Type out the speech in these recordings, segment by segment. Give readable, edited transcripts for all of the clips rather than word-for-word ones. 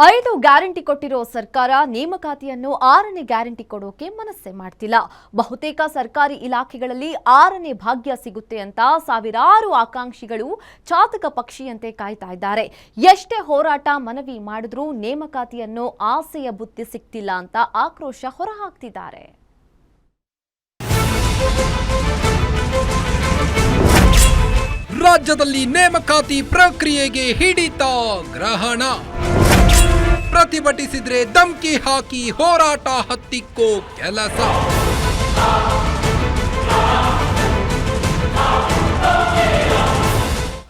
5 guarantee ಕೊಟ್ಟಿರೋ ಸರ್ಕಾರ ನೇಮಕಾತಿಯನ್ನು 6ನೇ guarantee ಕೊಡೋಕೆ ಮನಸ್ಸೇ ಮಾಡ್ತಿಲ್ಲ. ಬಹುತೇಕ ಸರ್ಕಾರಿ ಇಲಾಖೆಗಳಲ್ಲಿ 6ನೇ ಭಾಗ್ಯ ಸಿಗುತ್ತೆ ಅಂತ ಸಾವಿರಾರು ಆಕಾಂಕ್ಷಿಗಳು ಚಾತಕ ಪಕ್ಷಿಯಂತೆ ಕಾಯ್ತಾ ಇದ್ದಾರೆ. ಎಷ್ಟೇ ಹೋರಾಟ ಮನವಿ ಮಾಡಿದ್ರೂ ನೇಮಕಾತಿಯನ್ನು ಆಸೆಯ ಬುತ್ತಿ ಸಿಗ್ತಿಲ್ಲ ಅಂತ ಆಕ್ರೋಶ ಹೊರಹಾಕ್ತಿದ್ದಾರೆ. ರಾಜ್ಯದಲ್ಲಿ ನೇಮಕಾತಿ ಪ್ರಕ್ರಿಯೆಗೆ ಹಿಡಿತ ಗ್ರಹಣ. ಪ್ರತಿಭಟಿಸಿದ್ರೆ ಧಮ್ಕಿ ಹಾಕಿ ಹೋರಾಟ ಹತ್ತಿಕ್ಕೋ ಕೆಲಸ.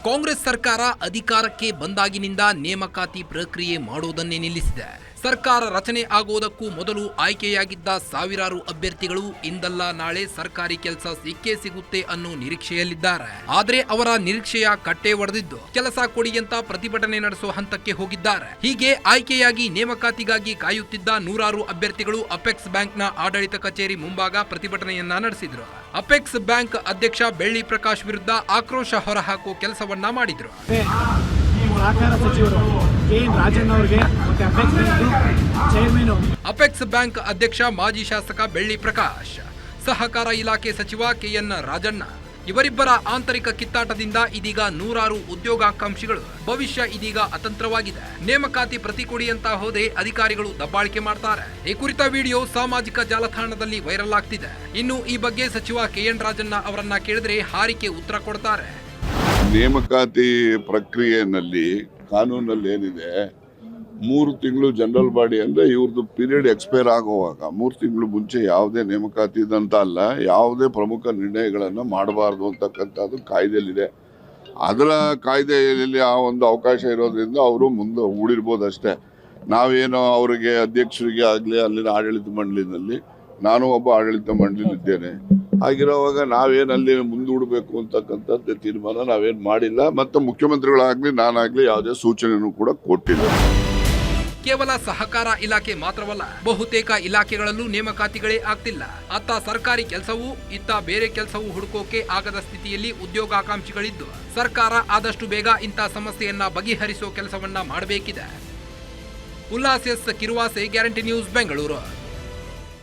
ಕಾಂಗ್ರೆಸ್ ಸರ್ಕಾರ ಅಧಿಕಾರಕ್ಕೆ ಬಂದಾಗಿನಿಂದ ನೇಮಕಾತಿ ಪ್ರಕ್ರಿಯೆ ಮಾಡುವುದನ್ನೇ ನಿಲ್ಲಿಸಿದೆ. ಸರ್ಕಾರ ರಚನೆ ಆಗುವುದಕ್ಕೂ ಮೊದಲು ಆಯ್ಕೆಯಾಗಿದ್ದ ಸಾವಿರಾರು ಅಭ್ಯರ್ಥಿಗಳು ಇಂದಲ್ಲ ನಾಳೆ ಸರ್ಕಾರಿ ಕೆಲಸ ಸಿಕ್ಕೇ ಸಿಗುತ್ತೆ ಅನ್ನೋ ನಿರೀಕ್ಷೆಯಲ್ಲಿದ್ದಾರೆ. ಆದ್ರೆ ಅವರ ನಿರೀಕ್ಷೆಯ ಕಟ್ಟೆ ಒಡೆದಿದ್ದು ಕೆಲಸ ಕೊಡಿ ಅಂತ ಪ್ರತಿಭಟನೆ ನಡೆಸುವ ಹಂತಕ್ಕೆ ಹೋಗಿದ್ದಾರೆ. ಹೀಗೆ ಆಯ್ಕೆಯಾಗಿ ನೇಮಕಾತಿಗಾಗಿ ಕಾಯುತ್ತಿದ್ದ ನೂರಾರು ಅಭ್ಯರ್ಥಿಗಳು ಅಪೆಕ್ಸ್ ಬ್ಯಾಂಕ್ನ ಆಡಳಿತ ಕಚೇರಿ ಮುಂಭಾಗ ಪ್ರತಿಭಟನೆಯನ್ನ ನಡೆಸಿದ್ರು. ಅಪೆಕ್ಸ್ ಬ್ಯಾಂಕ್ ಅಧ್ಯಕ್ಷ ಬೆಳ್ಳಿ ಪ್ರಕಾಶ್ ವಿರುದ್ಧ ಆಕ್ರೋಶ ಹೊರಹಾಕುವ ಕೆಲಸವನ್ನ ಮಾಡಿದ್ರು. ಅಪೆಕ್ಸ್ ಬ್ಯಾಂಕ್ ಅಧ್ಯಕ್ಷ ಮಾಜಿ ಶಾಸಕ ಬೆಳ್ಳಿ ಪ್ರಕಾಶ್, ಸಹಕಾರ ಇಲಾಖೆ ಸಚಿವ ಕೆಎನ್ ರಾಜಣ್ಣ ಇವರಿಬ್ಬರ ಆಂತರಿಕ ಕಿತ್ತಾಟದಿಂದ ಇದೀಗ ನೂರಾರು ಉದ್ಯೋಗಾಕಾಂಕ್ಷಿಗಳು ಭವಿಷ್ಯ ಇದೀಗ ಅತಂತ್ರವಾಗಿದೆ. ನೇಮಕಾತಿ ಪ್ರತಿ ಕೊಡಿ ಅಂತ ಹೋದೆ ಅಧಿಕಾರಿಗಳು ದಬ್ಬಾಳಿಕೆ ಮಾಡ್ತಾರೆ. ಈ ಕುರಿತ ವಿಡಿಯೋ ಸಾಮಾಜಿಕ ಜಾಲತಾಣದಲ್ಲಿ ವೈರಲ್ ಆಗ್ತಿದೆ. ಇನ್ನು ಈ ಬಗ್ಗೆ ಸಚಿವ ಕೆಎನ್ ರಾಜಣ್ಣ ಅವರನ್ನ ಕೇಳಿದ್ರೆ ಹಾರಿಕೆ ಉತ್ತರ ಕೊಡ್ತಾರೆ. ನೇಮಕಾತಿ ಪ್ರಕ್ರಿಯೆಯಲ್ಲಿ ಕಾನೂನಲ್ಲಿ ಏನಿದೆ, 3 ತಿಂಗಳು ಜನರಲ್ ಬಾಡಿ ಅಂದ್ರೆ ಇವ್ರದ್ದು ಪೀರಿಯಡ್ ಎಕ್ಸ್ಪೈರ್ ಆಗುವಾಗ 3 ತಿಂಗಳು ಮುಂಚೆ ಯಾವುದೇ ನೇಮಕಾತಿದಂತ ಅಲ್ಲ, ಯಾವುದೇ ಪ್ರಮುಖ ನಿರ್ಣಯಗಳನ್ನು ಮಾಡಬಾರ್ದು ಅಂತಕ್ಕಂಥದ್ದು ಕಾಯ್ದೆಯಲ್ಲಿದೆ. ಅದರ ಕಾಯ್ದೆಯಲ್ಲಿ ಆ ಒಂದು ಅವಕಾಶ ಇರೋದ್ರಿಂದ ಅವರು ಮುಂದೆ ಹೂಡಿರ್ಬೋದು ಅಷ್ಟೇ. ನಾವೇನೋ ಅವರಿಗೆ ಅಧ್ಯಕ್ಷರಿಗೆ ಆಗಲಿ ಅಲ್ಲಿನ ಆಡಳಿತ ಮಂಡಳಿನಲ್ಲಿ, ನಾನು ಒಬ್ಬ ಆಡಳಿತ ಮಂಡಳಿಲಿದ್ದೇನೆ, ಹಾಗಿರುವಾಗ ನಾವೇನಲ್ಲಿ ಮುಂದೂಡಬೇಕು ಅಂತಕ್ಕಂಥದ್ದು ತೀರ್ಮಾನ ನಾವೇನು ಮಾಡಿಲ್ಲ. ಮತ್ತು ಮುಖ್ಯಮಂತ್ರಿಗಳಾಗ್ಲಿ ನಾನಾಗ್ಲಿ ಯಾವುದೇ ಸೂಚನೆಯೂ ಕೂಡ ಕೊಟ್ಟಿಲ್ಲ. ಕೇವಲ ಸಹಕಾರ ಇಲಾಖೆ ಮಾತ್ರವಲ್ಲ, ಬಹುತೇಕ ಇಲಾಖೆಗಳಲ್ಲೂ ನೇಮಕಾತಿಗಳೇ ಆಗ್ತಿಲ್ಲ. ಅತ್ತ ಸರ್ಕಾರಿ ಕೆಲಸವೂ ಇತ್ತ ಬೇರೆ ಕೆಲಸವೂ ಹುಡುಕೋಕೆ ಆಗದ ಸ್ಥಿತಿಯಲ್ಲಿ ಉದ್ಯೋಗಾಕಾಂಕ್ಷಿಗಳಿದ್ದು ಸರ್ಕಾರ ಆದಷ್ಟು ಬೇಗ ಇಂಥ ಸಮಸ್ಯೆಯನ್ನ ಬಗೆಹರಿಸೋ ಕೆಲಸವನ್ನ ಮಾಡಬೇಕಿದೆ. Ullas S Kiruvase, guarantee news, Bengaluru.